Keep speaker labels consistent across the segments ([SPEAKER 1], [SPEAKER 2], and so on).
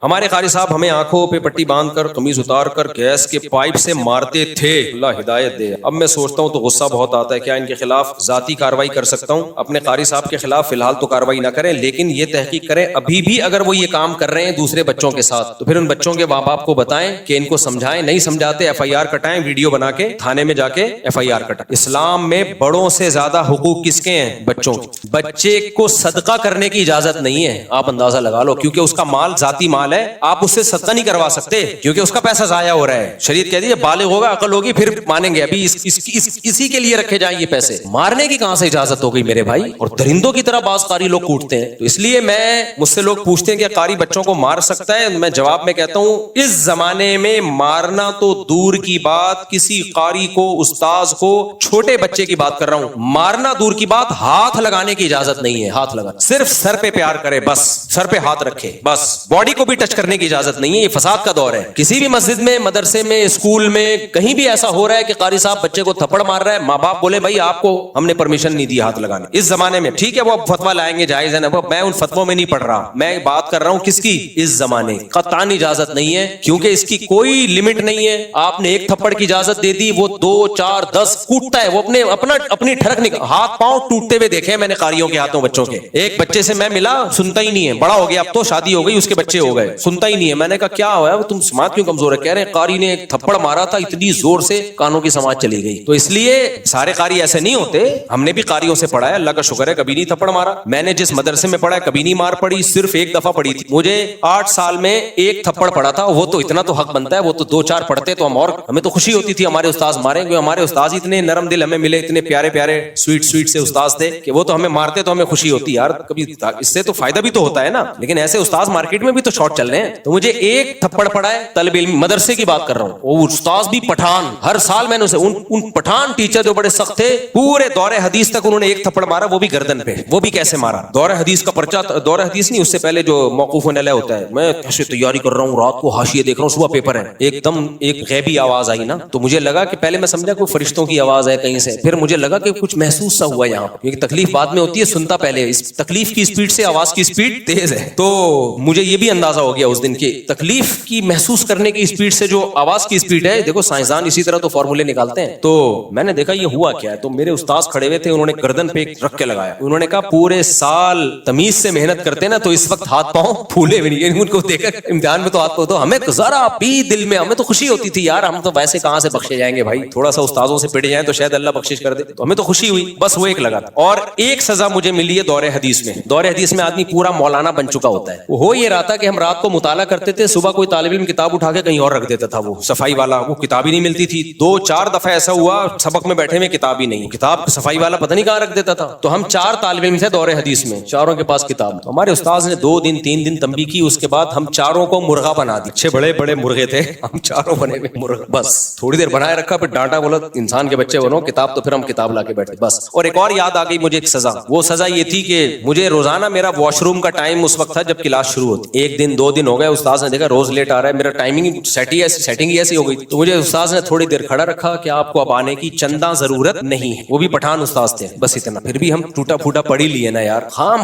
[SPEAKER 1] ہمارے قاری صاحب ہمیں آنکھوں پہ پٹی باندھ کر قمیض اتار کر گیس کے پائپ سے مارتے تھے، اللہ ہدایت دے۔ اب میں سوچتا ہوں تو غصہ بہت آتا ہے، کیا ان کے خلاف ذاتی کارروائی کر سکتا ہوں؟ اپنے قاری صاحب کے خلاف فی الحال تو کارروائی نہ کریں، لیکن یہ تحقیق کریں ابھی بھی اگر وہ یہ کام کر رہے ہیں دوسرے بچوں کے ساتھ تو پھر ان بچوں کے ماں باپ کو بتائیں کہ ان کو سمجھائیں، نہیں سمجھاتے ایف آئی آر کٹائیں، ویڈیو بنا کے تھانے میں جا کے ایف آئی آر کٹائیں۔ اسلام میں بڑوں سے زیادہ حقوق کس کے ہیں؟ بچوں کے۔ بچے کو صدقہ کرنے کی اجازت نہیں ہے، آپ اندازہ لگا لو، کیونکہ اس کا مال ذاتی مال ہے، آپ اس سے صدقہ نہیں کروا سکتے کیونکہ اس کا پیسہ ضائع ہو رہا ہے۔ شریعت کہتی ہے بالغ ہوگا، عقل ہوگی، پھر مانیں گے، ابھی اسی کے لیے رکھے جائیں یہ پیسے۔ مارنے کی کہاں سے اجازت ہو گئی میرے بھائی؟ اور درندوں کی طرح بعض قاری لوگ کوٹتے ہیں۔ تو اس لیے مجھ سے لوگ پوچھتے ہیں کہ قاری بچوں کو مار سکتا ہے؟ میں جواب میں کہتا ہوں اس زمانے میں مارنا تو دور کی بات، کسی قاری کو، استاذ کو، چھوٹے بچے کی بات کر رہا ہوں، مارنا دور کی بات، ہاتھ لگانے کی اجازت نہیں ہے۔ ہاتھ لگانا صرف سر پہ پیار کرے، بس سر پہ ہاتھ رکھے، بس باڈی کو بھی ٹچ کرنے کی اجازت نہیں ہے۔ یہ فساد کا دور ہے۔ کسی بھی مسجد میں، مدرسے میں، اسکول میں، کہیں بھی ایسا ہو رہا ہے کہ قاری صاحب بچے کو تھپڑ مار رہا ہے، ماں باپ بولے بھائی آپ کو ہم نے پرمیشن نہیں دی ہاتھ لگانے۔ اس زمانے میں ٹھیک ہے وہ فتویٰ لائیں گے، جائز ہے نا، میں ان فتووں میں نہیں پڑھ رہا، میں بات کر رہا ہوں کس کی؟ اس زمانے قطعاً اجازت نہیں ہے، کیونکہ اس کی کوئی لمٹ نہیں ہے۔ آپ نے ایک تھپڑ کی اجازت دے دی، وہ 2 4 10 کوٹتا ہے، وہ اپنی ٹھڑک نکال، ہاتھ پاؤں ٹوٹتے ہوئے دیکھے میں نے قاریوں کے ہاتھوں بچوں کے۔ ایک بچے سے میں ملا، سنتا ہی نہیں ہے، بڑا ہو گیا، اب تو شادی ہو گئی، اس کے بچے ہو گئے، سنتا ہی نہیں ہے۔ میں نے کہا کیا ہوا ہے، تم سماعت کیوں کمزور ہے؟ کہہ رہے ہیں قاری نے ایک تھپڑ مارا تھا، اتنی زور سے کانوں کی سماعت چلی گئی۔ تو اس لیے سارے قاری ایسے نہیں ہوتے، ہم نے بھی قاریوں سے پڑھا ہے، اللہ کا شکر ہے کبھی نہیں تھپڑ مارا۔ میں نے جس مدرسے میں پڑھا ہے کبھی نہیں مار پڑی، صرف ایک دفعہ پڑی تھی، مجھے 8 سال میں ایک تھپڑ پڑا تھا، وہ تو اتنا تو حق بنتا ہے، وہ تو 2 4 پڑھتے تو ہمیں تو خوشی ہوتی تھی ہمارے استاذ مارے، کیونکہ ہمارے استاذ اتنے نرم دل ہمیں ملے، اتنے پیارے پیارے سویٹ سے استاذ تھے کہ وہ تو ہمیں مارتے تو ہمیں خوشی ہوتی، یار کبھی اس سے تو فائدہ بھی تو ہوتا ہے نا۔ لیکن ایسے استاذ مارکیٹ میں بھی تو شارٹ چل رہے ہیں۔ تو مجھے ایک تھپڑ پڑا ہے، طالب علم مدرسے کی بات کر رہا ہوں، وہ استاذ بھی پٹھان، ہر سال میں نے اسے ان پٹھان ٹیچر جو بڑے سخت تھے، پورے دور حدیث تک انہوں نے ایک تھپڑ مارا، وہ بھی گردن پہ۔ وہ بھی کیسے مارا؟ دور حدیث کا پرچہ، دور حدیث نہیں، اس سے پہلے جو موقوف علیہ ہوتا ہے، میں کیسے تیاری کر رہا ہوں، رات کو حاشیے دیکھ رہا ہوں، صبح پیپر ہے، ایک دم ایک غیبی آواز آئی نا، تو مجھے لگا کہ پہلے میں سمجھا کوئی فرشتوں کی آواز ہے کہیں سے، پھر مجھے لگا کہ کچھ محسوس سا ہوا یہاں، کیونکہ تکلیف بعد میں ہوتی ہے، سنتا پہلے، اس تکلیف کی اسپیڈ سے آواز کی اسپیڈ تیز ہے۔ تو مجھے یہ بھی اندازہ ہو گیا اس دن کی تکلیف کی محسوس کرنے کی اسپیڈ سے جو آواز کی اسپیڈ ہے، دیکھو سائنسدان اسی طرح تو فارمولے نکالتے ہیں۔ تو میں نے دیکھا یہ ہوا کیا ہے، تو میرے استاذ کھڑے ہوئے تھے، انہوں نے گردن پہ رکھ کے لگایا، انہوں نے کہا پورے سال تمیز سے محنت کرتے نا تو اس وقت ہاتھ پاؤں پھولے بھی نہیں، ان کو دیکھا امتحان میں تو ہاتھ پاؤں، تو ہمیں ذرا بھی دل میں ہمیں تو خوشی ہوتی تھی، یار ہم تو ویسے کہاں سے بخشے جائیں گے بھائی، تھوڑا سا استاذوں سے پڑ جائیں تو شاید اللہ بخشش کر دے، تو ہمیں تو خوشی ہوئی، بس وہ ایک لگا تھا۔ اور ایک سزا مجھے ملی ہے دور حدیث میں۔ دور حدیث میں آدمی پورا مولانا بن چکا ہوتا ہے، وہ ہو یہ رہا تھا کہ ہم رات کو مطالعہ کرتے تھے، صبح کوئی طالب علم کتاب اٹھا کے کہیں اور رکھ دیتا تھا، وہ صفائی والا، وہ کتاب ہی نہیں ملتی تھی، 2 4 دفعہ ایسا ہوا سبق میں بیٹھے میں کتاب ہی نہیں، کتاب صفائی والا پتہ نہیں کہاں رکھ دیتا تھا۔ تو ہم 4 طالب علم تھے دور حدیث میں، چاروں کے پاس کتاب، تو ہمارے استاذ نے 2 دن 3 دن تنبیہ کی، اس کے بعد ہم چاروں کو مرغا بنا دی، اچھے بڑے بڑے مرغے تھے، ہم چاروں بنے ہوئے مرغا، بس تھوڑی دیر بنائے رکھا، پھر ڈانٹا، بولا انسان کے بچے بنو، کتاب، تو پھر ہم کتاب لا کے بیٹھے بس۔ اور ایک اور یاد آ گئی مجھے ایک سزا، وہ سزا یہ تھی کہ مجھے روزانہ میرا واش روم کا ٹائم اس وقت تھا جب کلاس شروع ہوتی، ایک دن 2 دن ہو گئے، استاذ نے دیکھا روز لیٹ آ رہا ہے، میرا ٹائمنگ سیٹنگ ہی ایسی ہو گئی، تو مجھے استاذ نے تھوڑی دیر کھڑا رکھا کہ آپ کو اب آنے کی چندہ ضرورت نہیں ہے، وہ بھی پٹھان استاذ تھے، بس اتنا۔ پھر بھی ہم ٹوٹا پھوٹا پڑھ ہی لیے نا یار،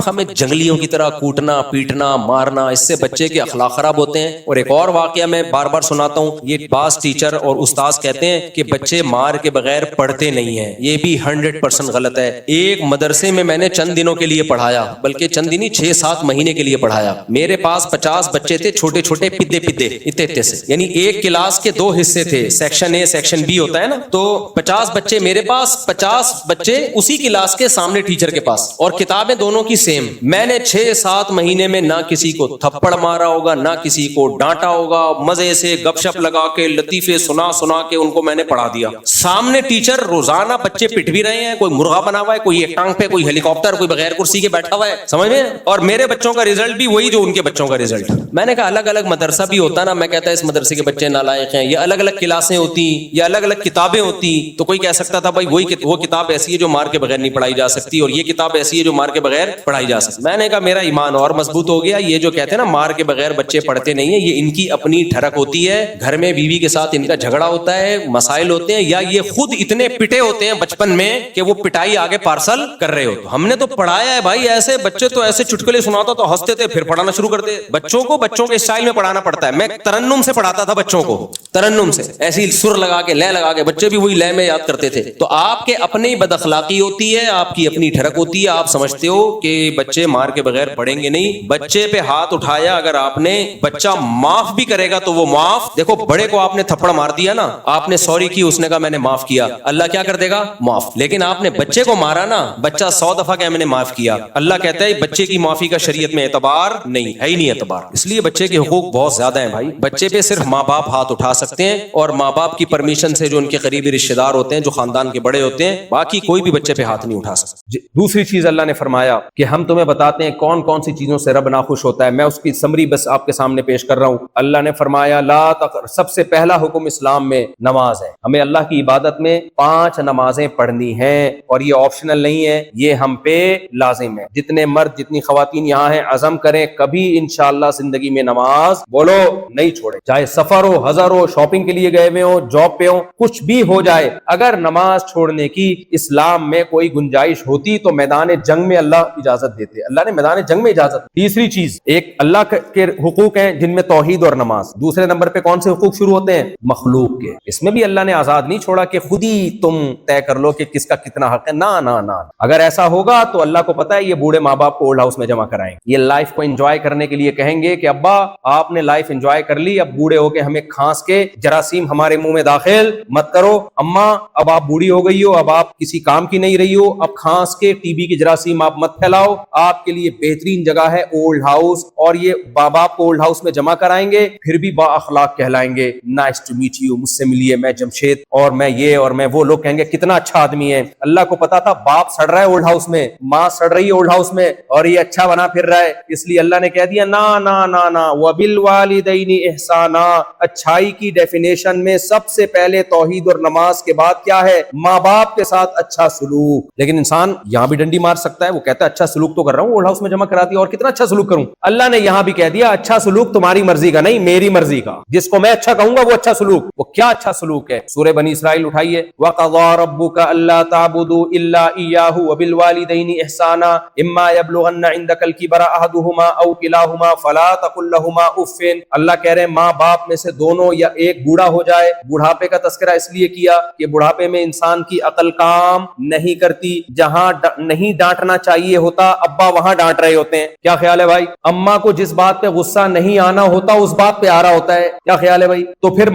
[SPEAKER 1] ہمیں جنگلیوں کی طرح کوٹنا پیٹنا مارنا، اس سے بچے کے اخلاق خراب ہوتے ہیں۔ اور ایک اور واقعہ میں بار بار سناتا ہوں، یہ بعض ٹیچر اور استاذ کہتے ہیں کہ بچے مار کے بغیر پڑھتے نہیں ہیں، یہ بھی 100% غلط ہے۔ ایک مدرسے میں نے چند دنوں کے لیے پڑھایا، بلکہ چند دن 6-7 مہینے کے لیے پڑھایا، میرے پاس 50 بچے تھے، چھوٹے چھوٹے پدے اتنے سے، یعنی ایک کلاس کے 2 حصے تھے، سیکشن اے سیکشن بی ہوتا ہے نا، تو 50 بچے میرے پاس، 50 بچے اسی کلاس کے سامنے ٹیچر کے پاس، اور کتابیں دونوں کی سیم۔ میں نے 6-7 مہینے میں نہ کسی کو تھپڑ مارا ہوگا، نہ کسی کو ڈانٹا ہوگا، مزے سے گپ شپ لگا کے لطیفے سنا کے ان کو میں نے پڑھا دیا۔ سامنے ٹیچر روزانہ بچے پٹ بھی رہے ہیں، کوئی مرغا بنا ہوا ہے، کوئی ایک ٹانگ پہ، کوئی ہیلی کاپٹر، کوئی بغیر کرسی کے بیٹھا ہوا ہے، سمجھ میں؟ اور میرے بچوں کا رزلٹ بھی وہی جو ان کے بچوں کا رزلٹ۔ میں نے کہا الگ الگ مدرسہ بھی ہوتا نا، میں کہتا اس مدرسے کے بچے نالائق ہیں، یا الگ الگ کلاسیں ہوتی، یا الگ الگ کتابیں ہوتی، تو کوئی کہہ سکتا تھا بھائی وہ کتاب ایسی ہے جو مار کے بغیر نہیں پڑھائی جا سکتی، اور یہ کتاب ایسی ہے جو مار کے بغیر پڑھائی جا سکتی۔ میں نے کہا میرا ایمان اور مضبوط ہو گیا، یہ جو کہتے ہیں نا مار کے بغیر بچے پڑھتے نہیں ہیں، یہ ان کی اپنی ٹھڑک ہوتی ہے، گھر میں بیوی کے ساتھ ان کا جھگڑا ہوتا ہے، مسائل ہوتے ہیں، یا یہ خود اتنے پٹے ہوتے ہیں بچپن میں کہ وہ پٹائی آگے پارسل کر رہے ہو۔ ہم نے تو پڑھایا ہے بھائی، ایسے بچے تو ایسے چٹکلے سناتا تو ہنستے تھے، پھر پڑھانا شروع کرتے۔ بچوں کو بچوں کے اسٹائل میں پڑھانا پڑتا ہے. میں ترنم سے پڑھاتا تھا بچوں کو, ترنم سے, ایسی سر لگا کے, لے لگا کے, بچے بھی وہی لے میں یاد کرتے تھے. تو آپ کے اپنے ہی بد اخلاقی ہوتی ہے, آپ کی اپنی ٹھڑک ہوتی ہے. آپ سمجھتے ہو کہ بچے مار کے بغیر پڑھیں گے نہیں. بچے پہ ہاتھ اٹھایا, اگر آپ نے, بچہ معاف بھی کرے گا تو وہ معاف. دیکھو بڑے کو آپ نے تھپڑ مار دیا نا, آپ نے سوری کی, اس نے کہا میں نے معاف کیا, اللہ کیا کر دے گا؟ معاف. لیکن آپ نے بچے کو مارا نا, بچہ 100 دفعہ کہ میں نے معاف کیا, اللہ کہتا ہے بچے کی معافی کا شریعت میں اعتبار نہیں ہے, ہی نہیں اعتبار. اس لیے بچے کے حقوق بہت زیادہ ہیں بھائی. بچے پہ صرف ماں باپ ہاتھ اٹھا سکتے ہیں, اور ماں باپ کی پرمیشن سے, جو ان کے قریبی رشتہ دار ہوتے ہیں, جو خاندان کے بڑے ہوتے ہیں, باقی کوئی بھی بچے پہ ہاتھ نہیں اٹھا سکتا. دوسری چیز اللہ نے فرمایا کہ ہم تمہیں بتاتے ہیں کون کون سی چیزوں سے رب ناخوش ہوتا ہے. میں اس کی سمری بس آپ کے سامنے پیش کر رہا ہوں. اللہ نے فرمایا لا تقر, سب سے پہلا حکم اسلام میں نماز ہے. ہمیں اللہ کی عبادت میں 5 نمازیں پڑھنی ہیں, اور یہ آپشنل نہیں ہے, یہ ہم پہ لازم ہے. جتنے مرد جتنی خواتین یہاں ہیں, عزم کریں کبھی انشاءاللہ زندگی میں نماز بولو نہیں چھوڑے. چاہے سفر ہو, حضر ہو, شاپنگ کے لیے گئے ہوئے ہو, جاب پہ ہو, کچھ بھی ہو جائے, اگر نماز چھوڑنے کی اسلام میں کوئی گنجائش ہوتی تو میدان جنگ میں اللہ اجازت دیتے. اللہ نے میدان جنگ میں اجازت. تیسری چیز, ایک اللہ کے حقوق ہیں جن میں توحید اور نماز. دوسرے نمبر پہ کون سے حقوق شروع ہوتے ہیں؟ مخلوق کے. اس میں بھی اللہ نے آزاد نہیں چھوڑا کہ خود ہی تم طے کر لو کہ کس کا کتنا حق ہے. نا نا نا, اگر ایسا ہوگا تو اللہ کو پتا ہے یہ بوڑھے ماں باپ کو اولڈ ہاؤس میں جمع کرائیں. یہ لائف کو انجوائے کرنے کے لیے کہیں گے کہ ابا آپ نے لائف انجوائے کر لی, اب بوڑھے ہو کے ہمیں کھانس کے جراثیم ہمارے منہ میں داخل مت کرو. اماں اب آپ بوڑھی ہو گئی ہو, اب آپ کسی کام کی نہیں رہی ہو, اب کھانس کے ٹی بی کی جراثیم آپ مت پھیلاؤ. آپ کے لیے بہترین جگہ ہے اولڈ ہاؤس, اور یہ باپ کو اولڈ ہاؤس میں جمع کرائیں گے, پھر بھی با اخلاق کہلائیں گے. نائس ٹو میٹ یو, مجھ سے ملیے, میں جمشید, اور میں یہ, اور میں وہ. لوگ کہیں گے کتنا اچھا آدمی ہے. اللہ کو پتا تھا باپ سڑ رہا ہے اولڈ ہاؤس میں, ماں سڑ رہی ہے اولڈ ہاؤس میں, اور یہ اچھا بنا پھر رہا ہے, اس لیے اللہ نے کہہ دیا نا نا نا نا, وبالوالدین احسانا. اچھائی کی ڈیفینیشن میں سب سے پہلے توحید اور نماز کے بعد کیا ہے؟ ماں باپ کے ساتھ اچھا سلوک. لیکن انسان یہاں بھی ڈنڈی مار سکتا ہے, وہ کہتا ہے اچھا سلوک تو کر رہا ہوں, اولڈ ہاؤس میں جمع کراتی, اور کتنا اچھا سلوک کروں. اللہ نے یہاں بھی کہہ دیا اچھا سلوک تمہاری مرضی کا نہیں, میری مرضی کا. جس کو میں اچھا کہوں گا وہ اچھا سلوک. وہ کیا اچھا سلوک ہے؟ سورہ بنی اسرائیل اٹھائیے, وَقَضَىٰ رَبُّكَ أَلَّا تَعْبُدُوا إِلَّا إِيَّاهُ وَبِالْوَالِدَيْنِ إِحْسَانًا إِمَّا يَبْلُغَنَّ عِندَكَ الْكِبَرَ أَحَدُهُمَا أَوْ كِلَاهُمَا فَلَا تَقُل لَّهُمَا أُفٍّ. اللہ کہہ رہے ہیں ماں باپ میں سے دونوں یا ایک بوڑھا ہو جائے. بڑھاپے کا تذکرہ اس لیے کیا کہ بڑھاپے میں انسان کی عقل کام نہیں کرتی. جہاں نہیں ڈانٹنا چاہیے ہوتا ابا وہاں ڈانٹ رہے ہوتے ہیں. کیا خیال ہے بھائی؟ اماں کو جس بات پہ غصہ نہیں آنا ہوتا اس بات پہ آ رہا ہوتا ہے. کیا خیال ہے بھائی؟ تو پھر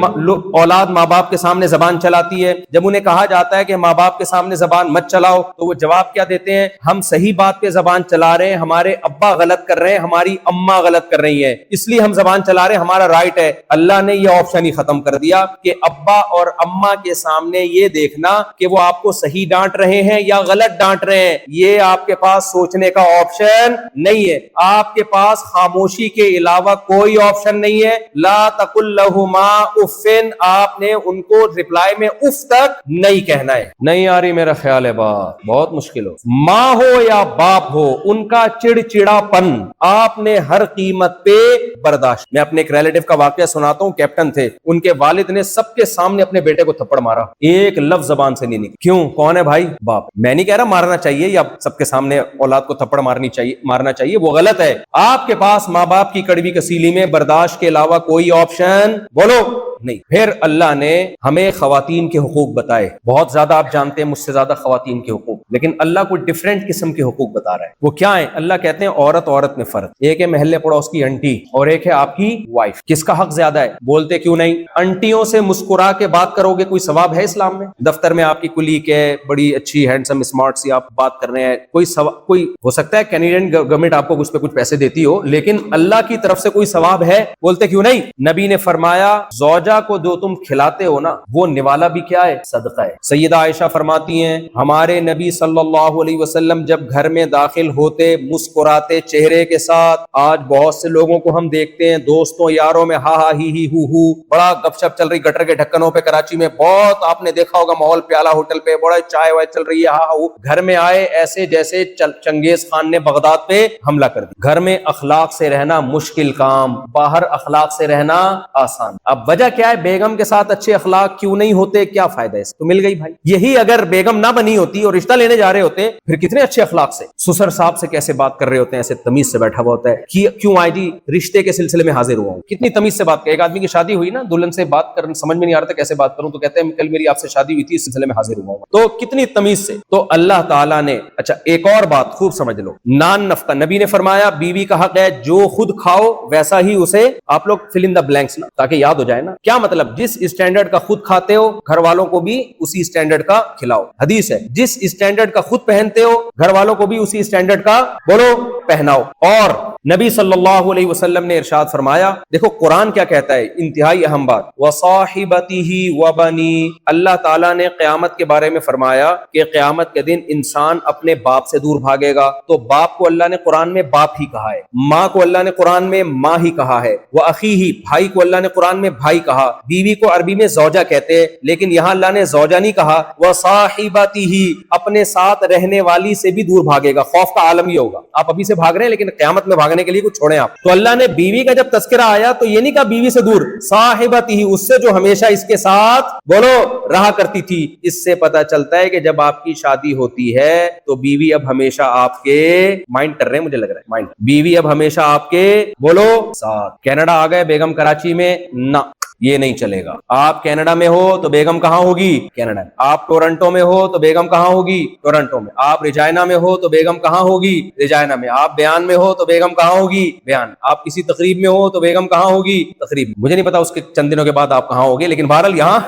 [SPEAKER 1] اولاد ماں باپ کے سامنے زبان چلاتی ہے. جب انہیں کہا جاتا ہے کہ ماں باپ کے سامنے زبان مت چلاؤ, تو وہ جواب کیا دیتے ہیں؟ ہم صحیح بات پہ زبان چلا رہے ہیں, ہمارے ابا غلط کر رہے ہیں, ہماری اماں غلط کر رہی ہیں, اس لیے ہم زبان چلا رہے ہیں, ہمارا رائٹ ہے. اللہ نے یہ آپشن ہی ختم کر دیا کہ ابا اور اماں کے سامنے یہ دیکھنا کہ وہ آپ کو صحیح ڈانٹ رہے ہیں یا غلط ڈانٹ رہے ہیں, یہ آپ کے پاس سوچنے کا آپشن نہیں ہے. آپ کے پاس خاموشی کے علاوہ کوئی آپشن نہیں ہے. لا تقل لہما افن, آپ نے ان کو ریپلائی میں اف تک نہیں کہنا ہے. نہیں آ رہی میرا خیال ہے بات, بہت مشکل ہو. ماں ہو یا باپ ہو, ان کا چڑچڑا پن آپ نے ہر قیمت پہ برداشت. میں اپنے ایک ریلیٹو کا واقعہ سناتا ہوں. کیپٹن تھے, ان کے والد نے سب کے سامنے اپنے بیٹے کو تھپڑ مارا, ایک لفظ زبان سے نہیں نکلا. کیوں؟ کون ہے بھائی؟ باپ. میں نہیں کہہ رہا مارنا چاہیے یا سب کے سامنے اولاد کو تھپڑ مارنا چاہیے, وہ غلط ہے. آپ کے پاس ماں باپ کی کڑوی کسیلی میں برداشت کے علاوہ کوئی آپشن بولو نہیں. پھر اللہ نے ہمیں خواتین کے حقوق بتائے. بہت زیادہ آپ جانتے ہیں مجھ سے زیادہ خواتین کے حقوق, لیکن اللہ کو ڈیفرنٹ قسم کے حقوق بتا رہا ہے. وہ کیا ہیں؟ اللہ کہتے ہیں عورت میں فرق. ایک ہے محلے پڑوس کی انٹی, اور ایک ہے آپ کی وائف. کس کا حق زیادہ ہے؟ بولتے کیوں نہیں؟ انٹیوں سے مسکرا کے بات کرو گے, کوئی ثواب ہے اسلام میں؟ دفتر میں آپ کی کلیگ ہے, بڑی اچھی ہینڈسم اسمارٹ سی, آپ بات کر رہے ہیں, کوئی ہو سکتا ہے کینیڈین گورنمنٹ آپ کو کچھ پیسے دیتی ہو, لیکن اللہ کی طرف سے کوئی ثواب ہے؟ بولتے کیوں نہیں؟ نبی نے فرمایا زوجہ کو جو تم کھلاتے ہو نا, وہ نوالا بھی کیا ہے؟ صدقہ ہے. سیدہ عائشہ فرماتی ہیں ہمارے نبی صلی اللہ علیہ وسلم جب گھر میں داخل ہوتے مسکراتے چہرے کے ساتھ. آج بہت سے لوگوں کو ہم دیکھتے ہیں دوستوں یاروں میں ہا ہا ہی ہو, بڑا گپ شپ چل رہی گٹر کے ڈھکنوں پہ کراچی میں, بہت آپ نے دیکھا ہوگا ماحول پیالہ ہوٹل پہ, بڑا چائے وائے چل رہی ہے, ہا ہا. گھر میں آئے ایسے جیسے چنگیز خان نے بغداد پہ حملہ کر دیا. گھر میں اخلاق سے رہنا مشکل کام, باہر اخلاق سے رہنا آسان. اب وجہ کیا ہے؟ بیگم کے ساتھ اچھے اخلاق کیوں نہیں ہوتے؟ کیا فائدہ ہے؟ اس کو مل گئی بھائی. یہی اگر بیگم نہ بنی ہوتی اور رشتہ لینا لینے جا رہے ہوتے ہیں پھر کتنے اچھے اخلاق سے سسر صاحب سے کیسے بات کر رہے ہوتے ہیں, ایسے تمیز سے بیٹھا ہوا ہوتا ہے کہ کیوں آئے جی رشتے کے سلسلے میں حاضر ہوا ہوں, کتنی تمیز سے بات کر. ایک آدمی کی شادی ہوئی نا, دلہن سے بات کرنا سمجھ میں نہیں آ رہا تھا کیسے بات کروں, تو کہتے ہیں کل میری آپ سے شادی ہوئی تھی اس سلسلے میں حاضر ہوا ہوں. تو کتنی تمیز سے. تو اللہ تعالیٰ نے, اچھا ایک اور بات خوب سمجھ لو, نان نفقہ نبی نے فرمایا بیوی کا حق ہے جو خود کھاؤ ویسا ہی اسے, آپ لوگ فل ان دا بلینکس نا تاکہ یاد ہو جائے نا, کیا مطلب جس اسٹینڈرڈ کا خود کھاتے ہو گھر والوں کو بھی اسی اسٹینڈرڈ کا کھلاؤ. حدیث ہے جس اسٹینڈرڈ کا خود پہنتے ہو گھر والوں کو بھی اسی اسٹینڈرڈ کا بولو پہناؤ. اور نبی صلی اللہ علیہ وسلم نے ارشاد فرمایا, دیکھو قرآن کیا کہتا ہے, انتہائی اہم بات, وصاحبتہ وبنی, اللہ تعالیٰ نے قیامت کے بارے میں فرمایا کہ قیامت کے دن انسان اپنے باپ سے دور بھاگے گا. تو باپ کو اللہ نے قرآن میں باپ ہی کہا ہے, ماں کو اللہ نے قرآن میں ماں ہی کہا ہے, وأخیہ بھائی کو اللہ نے قرآن میں بھائی کہا, بیوی کو عربی میں زوجہ کہتے ہیں لیکن یہاں اللہ نے زوجہ نہیں کہا, وصاحبتہ اپنے ساتھ رہنے والی سے بھی دور بھاگے گا. خوف کا عالم یہ ہوگا, آپ ابھی سے بھاگ رہے ہیں لیکن قیامت میں بھاگنے کے لیے کچھ چھوڑیں آپ. تو اللہ نے بیوی کا جب تذکرہ آیا تو یہ نہیں کہا بیوی سے دور, صاحبتہ اس سے جو ہمیشہ اس کے ساتھ بولو رہا کرتی تھی. اس سے پتہ چلتا ہے کہ جب آپ کی شادی ہوتی ہے تو بیوی اب ہمیشہ آپ کے مائنڈ کر رہے ہیں, مجھے لگ رہا ہے مائنڈ, بیوی اب ہمیشہ آپ کے بولو ساتھ. کینیڈا آ گئے بیگم کراچی میں, نہ یہ نہیں چلے گا. آپ کینیڈا میں ہو تو بیگم کہاں ہوگی, کینیڈا میں. آپ ٹورنٹو میں ہو تو بیگم کہاں ہوگی, ٹورنٹو میں. آپ رجائنا میں ہو تو بیگم کہاں ہوگی, رجائنا میں. آپ بیان میں ہو تو بیگم کہاں ہوگی, بیان. آپ کسی تقریب میں ہو تو بیگم کہاں ہوگی, تقریب. مجھے نہیں پتا اس کے چند دنوں کے بعد آپ کہاں ہوگے, لیکن بہرحال یہاں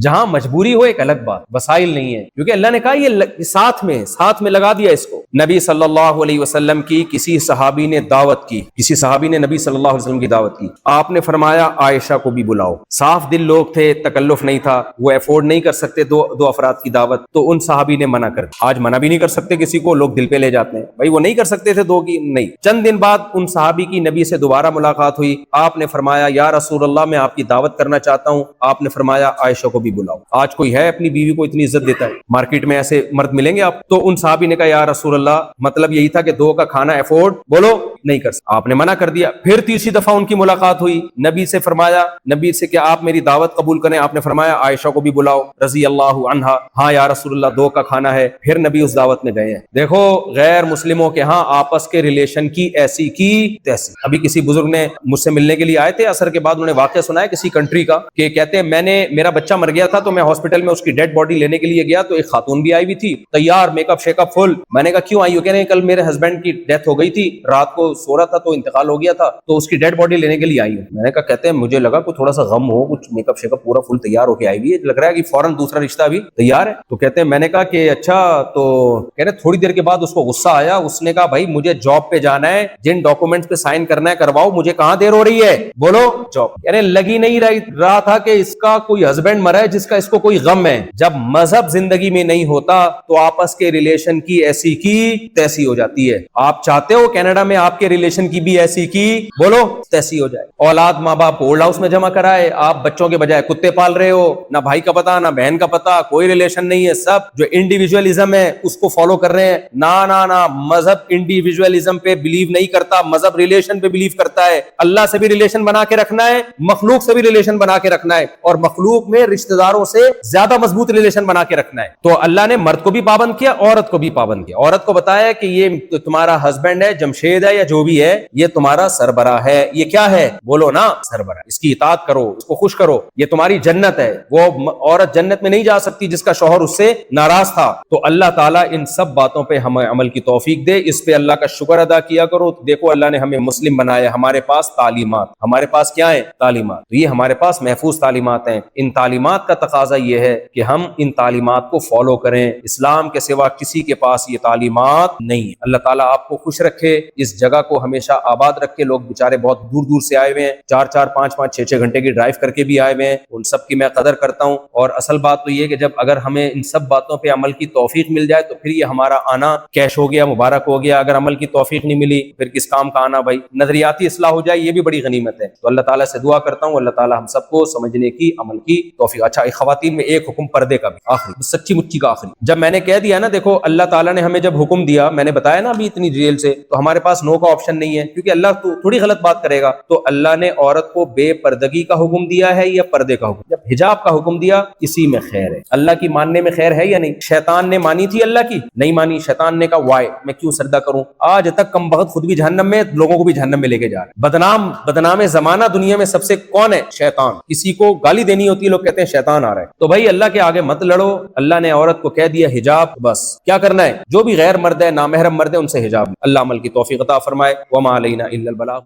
[SPEAKER 1] جہاں مجبوری ہو ایک الگ بات, وسائل نہیں ہے, کیونکہ اللہ نے کہا یہ ساتھ میں لگا دیا اس کو. نبی صلی اللہ علیہ وسلم کی کسی صحابی نے دعوت کی, کسی صحابی نے نبی صلی اللہ علیہ وسلم کی دعوت کی, آپ نے فرمایا عائشہ کو بھی بلاؤ. صاف دل لوگ تھے, تکلف نہیں تھا, وہ افورڈ نہیں کر سکتے دو افراد کی دعوت, تو ان صحابی نے منع کر دیا. آج منع بھی نہیں کر سکتے کسی کو, لوگ دل پہ لے جاتے ہیں, بھائی وہ نہیں کر سکتے تھے دو کی, نہیں. چند دن بعد ان صحابی کی نبی سے دوبارہ ملاقات ہوئی, آپ نے فرمایا یا رسول اللہ میں آپ کی دعوت کرنا چاہتا ہوں. آپ نے فرمایا عائشہ کو بھی بلاؤ. آج کوئی ہے اپنی بیوی کو اتنی عزت دیتا ہے؟ مارکیٹ میں ایسے مرد ملیں گے آپ؟ تو ان صحابی نے کہا یا رسول اللہ مطلب یہی تھا کہ دو کا کھانا افورڈ بولو نہیں کر سکتا. آپ نے منع کر دیا. پھر تیسری دفعہ ان کی ملاقات ہوئی, نبی سے فرمایا, نبی سے کہ آپ میری دعوت قبول کریں. آپ نے فرمایا عائشہ کو بھی بلاؤ رضی اللہ عنہا. ہاں یا رسول اللہ دو کا کھانا ہے. پھر نبی اس دعوت میں گئے ہیں. دیکھو غیر مسلموں کے ہاں آپس کے ریلیشن کی ایسی کی تیسی. ابھی کسی بزرگ نے مجھ سے ملنے کے لیے آئے تھے, اثر کے بعد انہوں نے واقعہ سنایا کسی کنٹری کا, کہ کہتے ہیں میرا بچہ مر گیا تھا تو میں ہاسپٹل میں اس کی ڈیڈ باڈی لینے کے لیے گیا, تو ایک خاتون بھی آئی ہوئی تھی, تیار, میک اپ شیک اپ فل. میں نے کہا کیوں آئی ہو؟ کہہ رہے ہیں کل میرے ہسبینڈ کی ڈیتھ ہو گئی تھی, رات کو سو رہا تھا تو انتقال ہو گیا تھا, تو اس کی ڈیڈ باڈی لینے کے لیے آئی ہوں. میں نے کہا, کہتے ہیں مجھے لگا کوئی تھوڑا سا غم ہو, کچھ میک اپ شیک اپ پورا فل تیار ہو کے آئی ہوئی ہے, لگ رہا ہے کہ فوراً دوسرا رشتہ بھی تیار ہے. تو کہتے ہیں میں نے کہا کہ اچھا, تو کہہ رہے تھوڑی دیر کے بعد اس کو غصہ آیا. اس نے کہا بھائی مجھے جاب پہ جانا ہے, جن ڈاکومنٹس پہ سائن کرنا ہے کرواؤ, مجھے کہاں دیر ہو رہی ہے, بولو جاب. کہہ رہے لگی نہیں رہا تھا کہ اس کا کوئی ہسبینڈ مرا ہے جس کا اس کو کوئی غم ہے. جب مذہب زندگی میں نہیں ہوتا تو آپس کے ریلیشن کی ایسی کی تیسی ہو جاتی ہے. آپ چاہتے ہو کینیڈا میں آپ کے ریلیشن کی بھی ایسی کی بولو تیسی ہو جائے. اولاد ماں باپ اولڈ ہاؤس میں جمع کرائے, آپ بچوں کے بجائے کتے پال رہے ہو, نہ بھائی کا پتا نہ بہن کا پتا, کوئی ریلیشن نہیں ہے, سب جو انڈیویجولزم ہے اس کو فالو کر رہے ہیں. نہ مذہب انڈیویجولزم پہ بلیو نہیں کرتا, مذہب ریلیشن پہ بلیو کرتا ہے. اللہ سے بھی ریلیشن بنا کے رکھنا ہے, مخلوق سے بھی ریلیشن بنا کے رکھنا ہے, اور مخلوق میں رشتہ داروں سے زیادہ مضبوط ریلیشن بنا کے رکھنا ہے. تو اللہ نے مرد کو بھی پابند کیا, عورت کو بھی پابند کیا. عورت کو بتایا کہ یہ تمہارا ہسبینڈ ہے, جمشید ہے یا جو بھی ہے, یہ تمہارا سربراہ ہے. یہ کیا ہے بولو نا, سربراہ. اس کی اطاعت کرو, اس کو خوش کرو, یہ تمہاری جنت ہے. وہ عورت جنت میں نہیں جا سکتی جس کا شوہر اس سے ناراض تھا. تو اللہ تعالیٰ ان سب باتوں پہ ہمیں عمل کی توفیق دے. اس پہ اللہ کا شکر ادا کیا کرو. دیکھو اللہ نے ہمیں مسلم بنایا, ہمارے پاس تعلیمات, ہمارے پاس کیا ہے تعلیمات, تو یہ ہمارے پاس محفوظ تعلیمات ہیں. ان تعلیمات کا تقاضا یہ ہے کہ ہم ان تعلیمات کو فالو کریں. اسلام کے سوا کسی کے پاس یہ تعلیمات نہیں ہے. اللہ تعالیٰ آپ کو خوش رکھے, اس جگہ کو ہمیشہ آباد رکھے. لوگ بیچارے بہت دور دور سے آئے ہوئے ہیں, 4 5 5 6 گھنٹے کی ڈرائیو کر کے بھی آئے ہوئے ہیں. ان سب کی میں قدر کرتا ہوں. اور اصل بات تو یہ کہ جب اگر ہمیں ان سب باتوں پہ عمل کی توفیق مل جائے تو پھر یہ ہمارا آنا کیش ہو گیا, مبارک ہو گیا. اگر عمل کی توفیق نہیں ملی پھر کس کام کا آنا بھائی. نظریاتی اصلاح ہو جائے یہ بھی بڑی غنیمت ہے. تو اللہ تعالیٰ سے دعا کرتا ہوں اللہ تعالیٰ ہم سب کو سمجھنے کی, عمل کی توفیق. اچھا خواتین میں ایک حکم پردے کا بھی, آخری سچی مچی کا آخری. جب میں نے کہہ دیا نا, دیکھو اللہ تعالیٰ نے ہمیں جب حکم دیا, میں نے بتایا نا ابھی اتنی ڈیٹیل سے, تو ہمارے پاس نو کا آپشن نہیں ہے, کیونکہ اللہ تو تھوڑی غلط بات کرے گا. تو اللہ نے عورت کو بے پردگی کا حکم دیا ہے یا پردے کا حکم؟ جب حجاب کا حکم دیا، اسی میں خیر ہے۔ اللہ کی ماننے میں خیر ہے یا نہیں؟ شیطان نے مانی تھی اللہ کی، نہیں مانی، شیطان نے کہا وائے میں کیوں سجدہ کروں، آج تک کم بخت خود بھی جہنم میں، لوگوں کو بھی جہنم میں لے کے جا رہے ہیں۔ بدنام زمانہ دنیا میں سب سے کون ہے؟ شیطان۔ کسی کو گالی دینی ہوتی ہے لوگ کہتے ہیں شیطان آ رہا ہے، تو بھائی اللہ کے آگے مت لڑو۔ اللہ نے عورت کو کہہ دیا حجاب، بس کیا کرنا ہے؟ جو بھی غیر مرد ہے، نامحرم مرد ہے، ان سے حجاب۔ اللہ عمل کی توفیق عطا فرمائے۔ وما علینا الا البلاغ۔